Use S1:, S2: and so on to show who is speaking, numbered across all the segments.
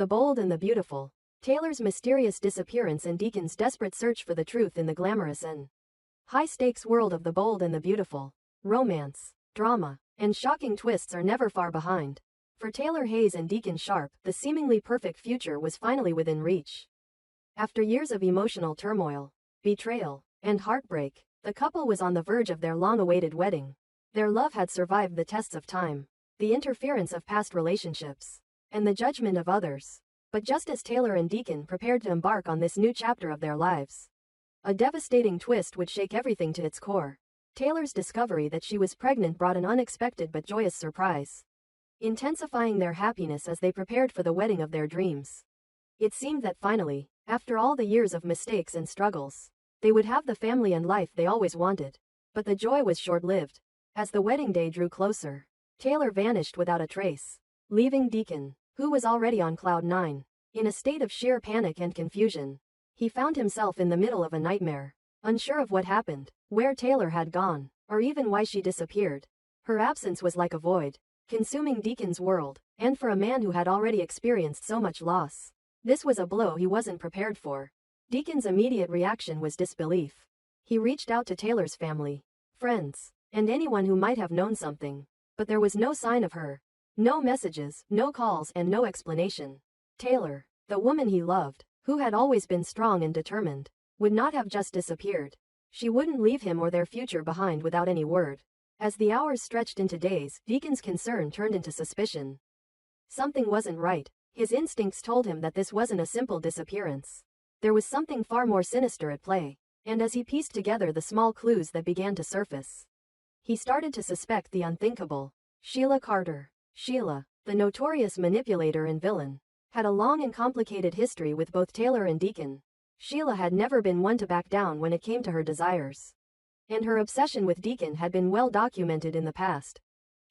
S1: The Bold and the Beautiful. Taylor's mysterious disappearance and Deacon's desperate search for the truth in the glamorous and high-stakes world of The Bold and the Beautiful. Romance, drama, and shocking twists are never far behind. For Taylor Hayes and Deacon Sharp, the seemingly perfect future was finally within reach. After years of emotional turmoil, betrayal, and heartbreak, the couple was on the verge of their long-awaited wedding. Their love had survived the tests of time, the interference of past relationships, and the judgment of others. But just as Taylor and Deacon prepared to embark on this new chapter of their lives, a devastating twist would shake everything to its core. Taylor's discovery that she was pregnant brought an unexpected but joyous surprise, intensifying their happiness as they prepared for the wedding of their dreams. It seemed that finally, after all the years of mistakes and struggles, they would have the family and life they always wanted. But the joy was short-lived. As the wedding day drew closer, Taylor vanished without a trace, leaving Deacon, who was already on cloud nine, in a state of sheer panic and confusion. He found himself in the middle of a nightmare, unsure of what happened, where Taylor had gone, or even why she disappeared. Her absence was like a void, consuming Deacon's world, and for a man who had already experienced so much loss, this was a blow he wasn't prepared for. Deacon's immediate reaction was disbelief. He reached out to Taylor's family, friends, and anyone who might have known something, but there was no sign of her. No messages, no calls, and no explanation. Taylor, the woman he loved, who had always been strong and determined, would not have just disappeared. She wouldn't leave him or their future behind without any word. As the hours stretched into days, Deacon's concern turned into suspicion. Something wasn't right. His instincts told him that this wasn't a simple disappearance. There was something far more sinister at play, and as he pieced together the small clues that began to surface, he started to suspect the unthinkable. Sheila Carter. Sheila, the notorious manipulator and villain, had a long and complicated history with both Taylor and Deacon. Sheila had never been one to back down when it came to her desires, and her obsession with Deacon had been well documented in the past.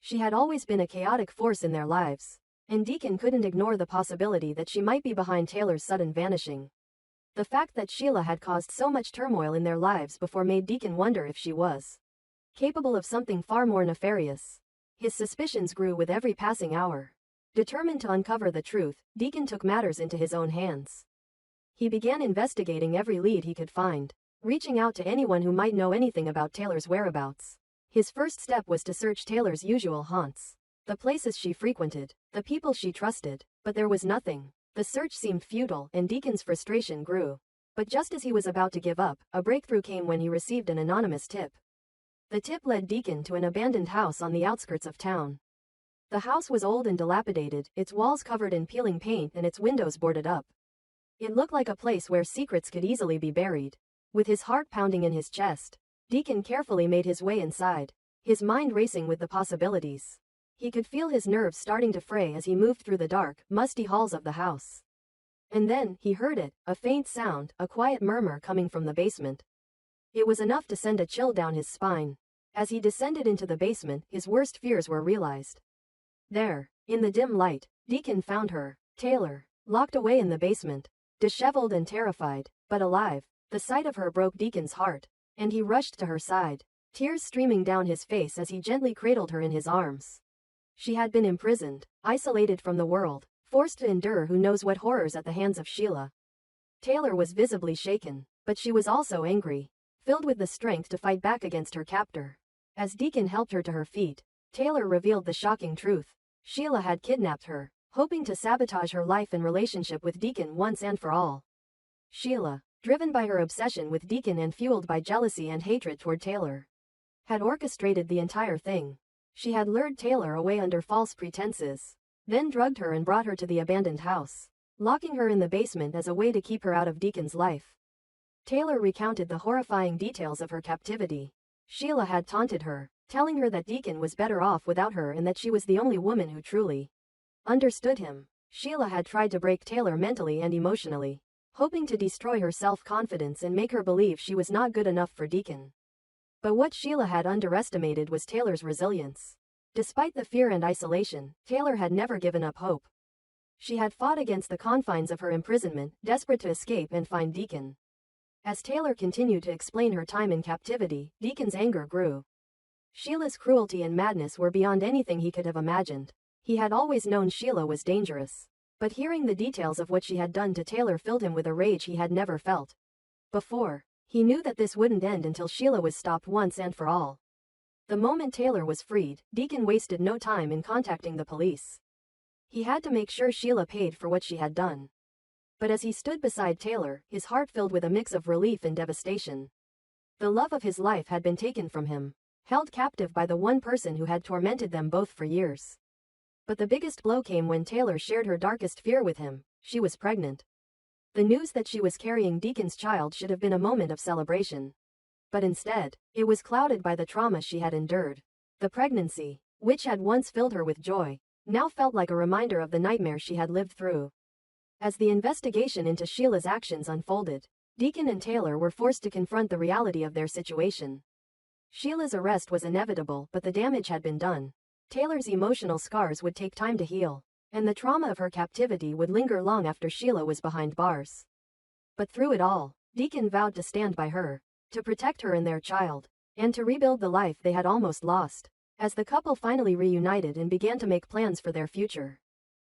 S1: She had always been a chaotic force in their lives, and Deacon couldn't ignore the possibility that she might be behind Taylor's sudden vanishing. The fact that Sheila had caused so much turmoil in their lives before made Deacon wonder if she was capable of something far more nefarious. His suspicions grew with every passing hour. Determined to uncover the truth, Deacon took matters into his own hands. He began investigating every lead he could find, reaching out to anyone who might know anything about Taylor's whereabouts. His first step was to search Taylor's usual haunts, the places she frequented, the people she trusted, but there was nothing. The search seemed futile, and Deacon's frustration grew. But just as he was about to give up, a breakthrough came when he received an anonymous tip. The tip led Deacon to an abandoned house on the outskirts of town. The house was old and dilapidated, its walls covered in peeling paint and its windows boarded up. It looked like a place where secrets could easily be buried. With his heart pounding in his chest, Deacon carefully made his way inside, his mind racing with the possibilities. He could feel his nerves starting to fray as he moved through the dark, musty halls of the house. And then, he heard it, a faint sound, a quiet murmur coming from the basement. It was enough to send a chill down his spine. As he descended into the basement, his worst fears were realized. There, in the dim light, Deacon found her, Taylor, locked away in the basement, disheveled and terrified, but alive. The sight of her broke Deacon's heart, and he rushed to her side, tears streaming down his face as he gently cradled her in his arms. She had been imprisoned, isolated from the world, forced to endure who knows what horrors at the hands of Sheila. Taylor was visibly shaken, but she was also angry, filled with the strength to fight back against her captor. As Deacon helped her to her feet, Taylor revealed the shocking truth. Sheila had kidnapped her, hoping to sabotage her life and relationship with Deacon once and for all. Sheila, driven by her obsession with Deacon and fueled by jealousy and hatred toward Taylor, had orchestrated the entire thing. She had lured Taylor away under false pretenses, then drugged her and brought her to the abandoned house, locking her in the basement as a way to keep her out of Deacon's life. Taylor recounted the horrifying details of her captivity. Sheila had taunted her, telling her that Deacon was better off without her and that she was the only woman who truly understood him. Sheila had tried to break Taylor mentally and emotionally, hoping to destroy her self-confidence and make her believe she was not good enough for Deacon. But what Sheila had underestimated was Taylor's resilience. Despite the fear and isolation, Taylor had never given up hope. She had fought against the confines of her imprisonment, desperate to escape and find Deacon. As Taylor continued to explain her time in captivity, Deacon's anger grew. Sheila's cruelty and madness were beyond anything he could have imagined. He had always known Sheila was dangerous, But hearing the details of what she had done to Taylor filled him with a rage he had never felt before. He knew that this wouldn't end until Sheila was stopped once and for all. The moment Taylor was freed, Deacon wasted no time in contacting the police. He had to make sure Sheila paid for what she had done. But as he stood beside Taylor, his heart filled with a mix of relief and devastation. The love of his life had been taken from him, held captive by the one person who had tormented them both for years. But the biggest blow came when Taylor shared her darkest fear with him. She was pregnant. The news that she was carrying Deacon's child should have been a moment of celebration. But instead, it was clouded by the trauma she had endured. The pregnancy, which had once filled her with joy, now felt like a reminder of the nightmare she had lived through. As the investigation into Sheila's actions unfolded, Deacon and Taylor were forced to confront the reality of their situation. Sheila's arrest was inevitable, but the damage had been done. Taylor's emotional scars would take time to heal, and the trauma of her captivity would linger long after Sheila was behind bars. But through it all, Deacon vowed to stand by her, to protect her and their child, and to rebuild the life they had almost lost. As the couple finally reunited and began to make plans for their future,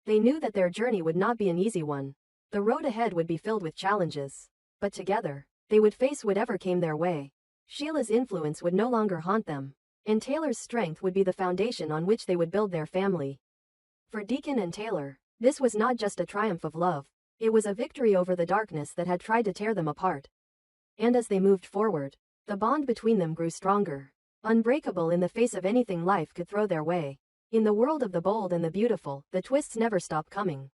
S1: they knew that their journey would not be an easy one. The road ahead would be filled with challenges. But together, they would face whatever came their way. Sheila's influence would no longer haunt them, and Taylor's strength would be the foundation on which they would build their family. For Deacon and Taylor, this was not just a triumph of love, it was a victory over the darkness that had tried to tear them apart. And as they moved forward, the bond between them grew stronger, unbreakable in the face of anything life could throw their way. In the world of the bold and the beautiful, the twists never stopped coming.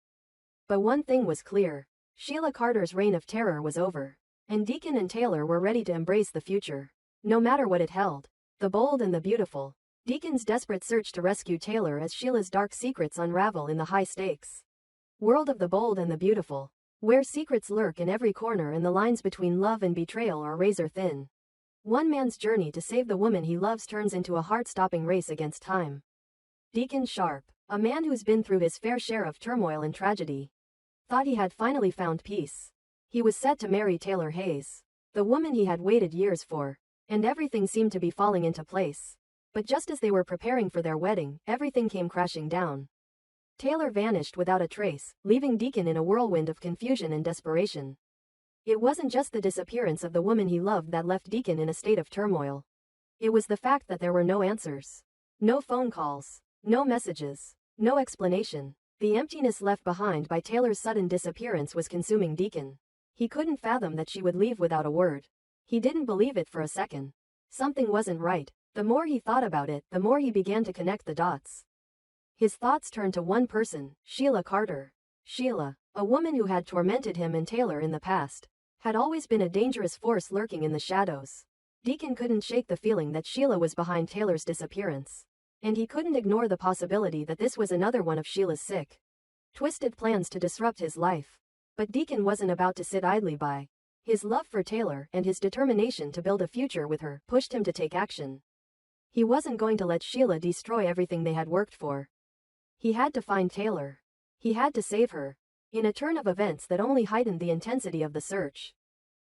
S1: But one thing was clear. Sheila Carter's reign of terror was over, and Deacon and Taylor were ready to embrace the future, no matter what it held. The bold and the beautiful. Deacon's desperate search to rescue Taylor as Sheila's dark secrets unravel in the high-stakes world of the bold and the beautiful, where secrets lurk in every corner and the lines between love and betrayal are razor-thin. One man's journey to save the woman he loves turns into a heart-stopping race against time. Deacon Sharp, a man who's been through his fair share of turmoil and tragedy, thought he had finally found peace. He was set to marry Taylor Hayes, the woman he had waited years for, and everything seemed to be falling into place. But just as they were preparing for their wedding, everything came crashing down. Taylor vanished without a trace, leaving Deacon in a whirlwind of confusion and desperation. It wasn't just the disappearance of the woman he loved that left Deacon in a state of turmoil. It was the fact that there were no answers. No phone calls. No messages. No explanation. The emptiness left behind by Taylor's sudden disappearance was consuming Deacon. He couldn't fathom that she would leave without a word. He didn't believe it for a second. Something wasn't right. The more he thought about it, the more he began to connect the dots. His thoughts turned to one person, Sheila Carter. Sheila, a woman who had tormented him and Taylor in the past, had always been a dangerous force lurking in the shadows. Deacon couldn't shake the feeling that Sheila was behind Taylor's disappearance. And he couldn't ignore the possibility that this was another one of Sheila's sick, twisted plans to disrupt his life. But Deacon wasn't about to sit idly by. His love for Taylor and his determination to build a future with her pushed him to take action. He wasn't going to let Sheila destroy everything they had worked for. He had to find Taylor. He had to save her. In a turn of events that only heightened the intensity of the search,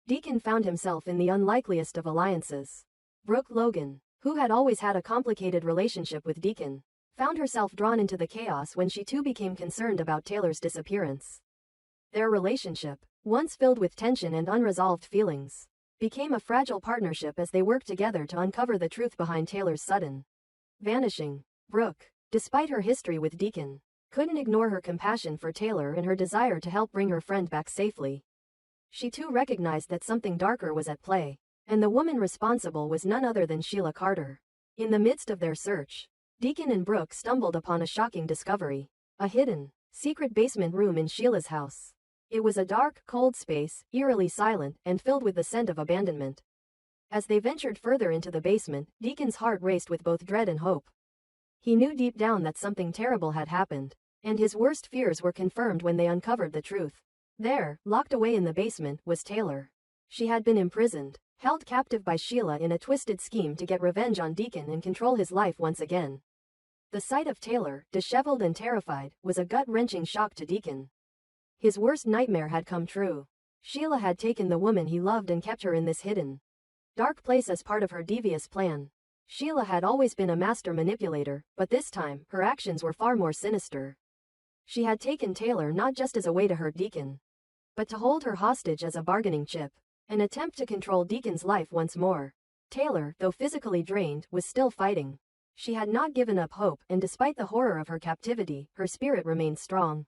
S1: Deacon found himself in the unlikeliest of alliances. Brooke Logan, who had always had a complicated relationship with Deacon, found herself drawn into the chaos when she too became concerned about Taylor's disappearance. Their relationship, once filled with tension and unresolved feelings, became a fragile partnership as they worked together to uncover the truth behind Taylor's sudden vanishing. Brooke, despite her history with Deacon, couldn't ignore her compassion for Taylor and her desire to help bring her friend back safely. She too recognized that something darker was at play, and the woman responsible was none other than Sheila Carter. In the midst of their search, Deacon and Brooke stumbled upon a shocking discovery: a hidden, secret basement room in Sheila's house. It was a dark, cold space, eerily silent, and filled with the scent of abandonment. As they ventured further into the basement, Deacon's heart raced with both dread and hope. He knew deep down that something terrible had happened, and his worst fears were confirmed when they uncovered the truth. There, locked away in the basement, was Taylor. She had been imprisoned, held captive by Sheila in a twisted scheme to get revenge on Deacon and control his life once again. The sight of Taylor, disheveled and terrified, was a gut-wrenching shock to Deacon. His worst nightmare had come true. Sheila had taken the woman he loved and kept her in this hidden, dark place as part of her devious plan. Sheila had always been a master manipulator, but this time, her actions were far more sinister. She had taken Taylor not just as a way to hurt Deacon, but to hold her hostage as a bargaining chip, an attempt to control Deacon's life once more. Taylor, though physically drained, was still fighting. She had not given up hope, and despite the horror of her captivity, her spirit remained strong.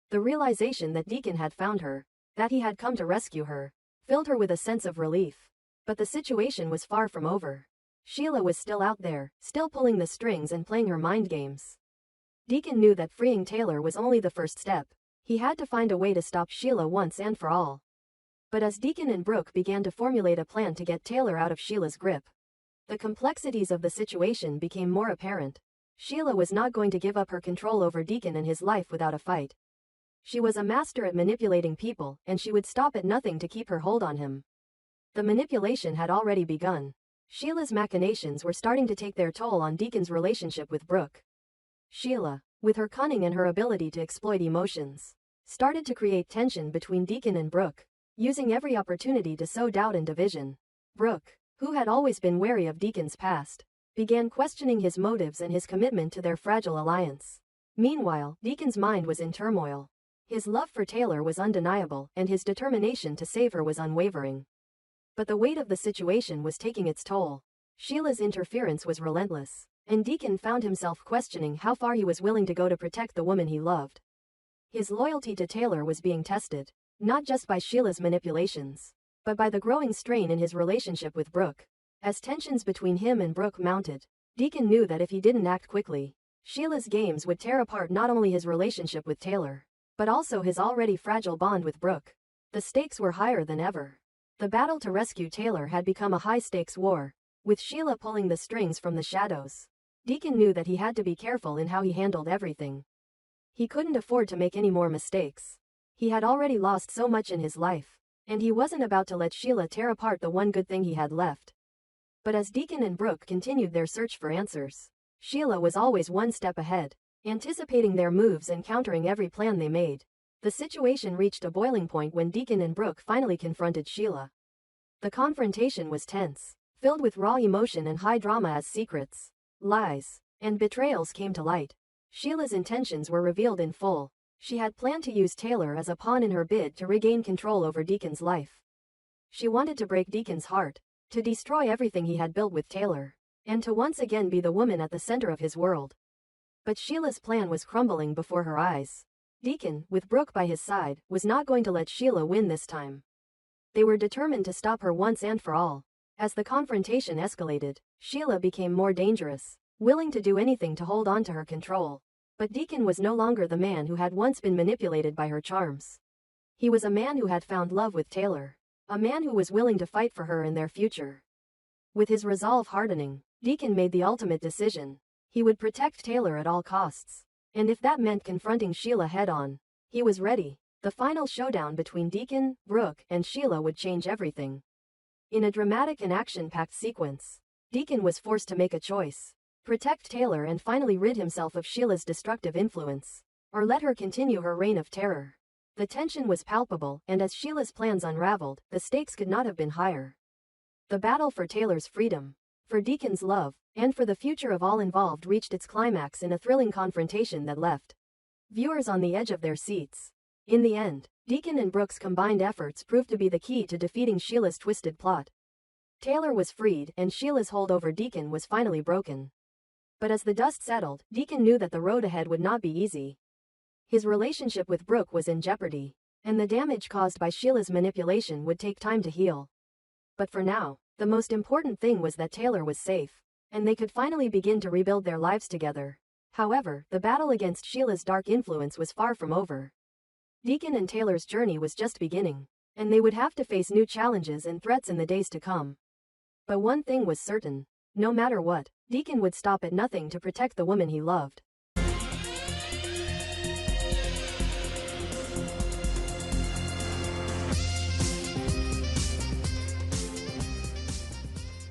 S1: The realization that Deacon had found her, that he had come to rescue her, filled her with a sense of relief. But the situation was far from over. Sheila was still out there, still pulling the strings and playing her mind games. Deacon knew that freeing Taylor was only the first step. He had to find a way to stop Sheila once and for all. But as Deacon and Brooke began to formulate a plan to get Taylor out of Sheila's grip, the complexities of the situation became more apparent. Sheila was not going to give up her control over Deacon and his life without a fight. She was a master at manipulating people, and she would stop at nothing to keep her hold on him. The manipulation had already begun. Sheila's machinations were starting to take their toll on Deacon's relationship with Brooke. Sheila, with her cunning and her ability to exploit emotions, started to create tension between Deacon and Brooke, using every opportunity to sow doubt and division. Brooke, who had always been wary of Deacon's past, began questioning his motives and his commitment to their fragile alliance. Meanwhile, Deacon's mind was in turmoil. His love for Taylor was undeniable, and his determination to save her was unwavering. But the weight of the situation was taking its toll. Sheila's interference was relentless, and Deacon found himself questioning how far he was willing to go to protect the woman he loved. His loyalty to Taylor was being tested, not just by Sheila's manipulations, but by the growing strain in his relationship with Brooke. As tensions between him and Brooke mounted, Deacon knew that if he didn't act quickly, Sheila's games would tear apart not only his relationship with Taylor, but also his already fragile bond with Brooke. The stakes were higher than ever. The battle to rescue Taylor had become a high-stakes war, with Sheila pulling the strings from the shadows. Deacon knew that he had to be careful in how he handled everything. He couldn't afford to make any more mistakes. He had already lost so much in his life, and he wasn't about to let Sheila tear apart the one good thing he had left. But as Deacon and Brooke continued their search for answers, Sheila was always one step ahead, anticipating their moves and countering every plan they made. The situation reached a boiling point when Deacon and Brooke finally confronted Sheila. The confrontation was tense, filled with raw emotion and high drama as secrets, lies, and betrayals came to light. Sheila's intentions were revealed in full. She had planned to use Taylor as a pawn in her bid to regain control over Deacon's life. She wanted to break Deacon's heart, to destroy everything he had built with Taylor, and to once again be the woman at the center of his world. But Sheila's plan was crumbling before her eyes. Deacon, with Brooke by his side, was not going to let Sheila win this time. They were determined to stop her once and for all. As the confrontation escalated, Sheila became more dangerous, willing to do anything to hold on to her control. But Deacon was no longer the man who had once been manipulated by her charms. He was a man who had found love with Taylor, a man who was willing to fight for her and their future. With his resolve hardening, Deacon made the ultimate decision. He would protect Taylor at all costs. And if that meant confronting Sheila head-on, he was ready. The final showdown between Deacon, Brooke, and Sheila would change everything. In a dramatic and action-packed sequence, Deacon was forced to make a choice. Protect Taylor and finally rid himself of Sheila's destructive influence, or let her continue her reign of terror. The tension was palpable, and as Sheila's plans unraveled, the stakes could not have been higher. The battle for Taylor's freedom, for Deacon's love, and for the future of all involved reached its climax in a thrilling confrontation that left viewers on the edge of their seats. In the end, Deacon and Brooke's combined efforts proved to be the key to defeating Sheila's twisted plot. Taylor was freed, and Sheila's hold over Deacon was finally broken. But as the dust settled, Deacon knew that the road ahead would not be easy. His relationship with Brooke was in jeopardy, and the damage caused by Sheila's manipulation would take time to heal. But for now, the most important thing was that Taylor was safe, and they could finally begin to rebuild their lives together. However, the battle against Sheila's dark influence was far from over. Deacon and Taylor's journey was just beginning, and they would have to face new challenges and threats in the days to come. But one thing was certain. No matter what, Deacon would stop at nothing to protect the woman he loved.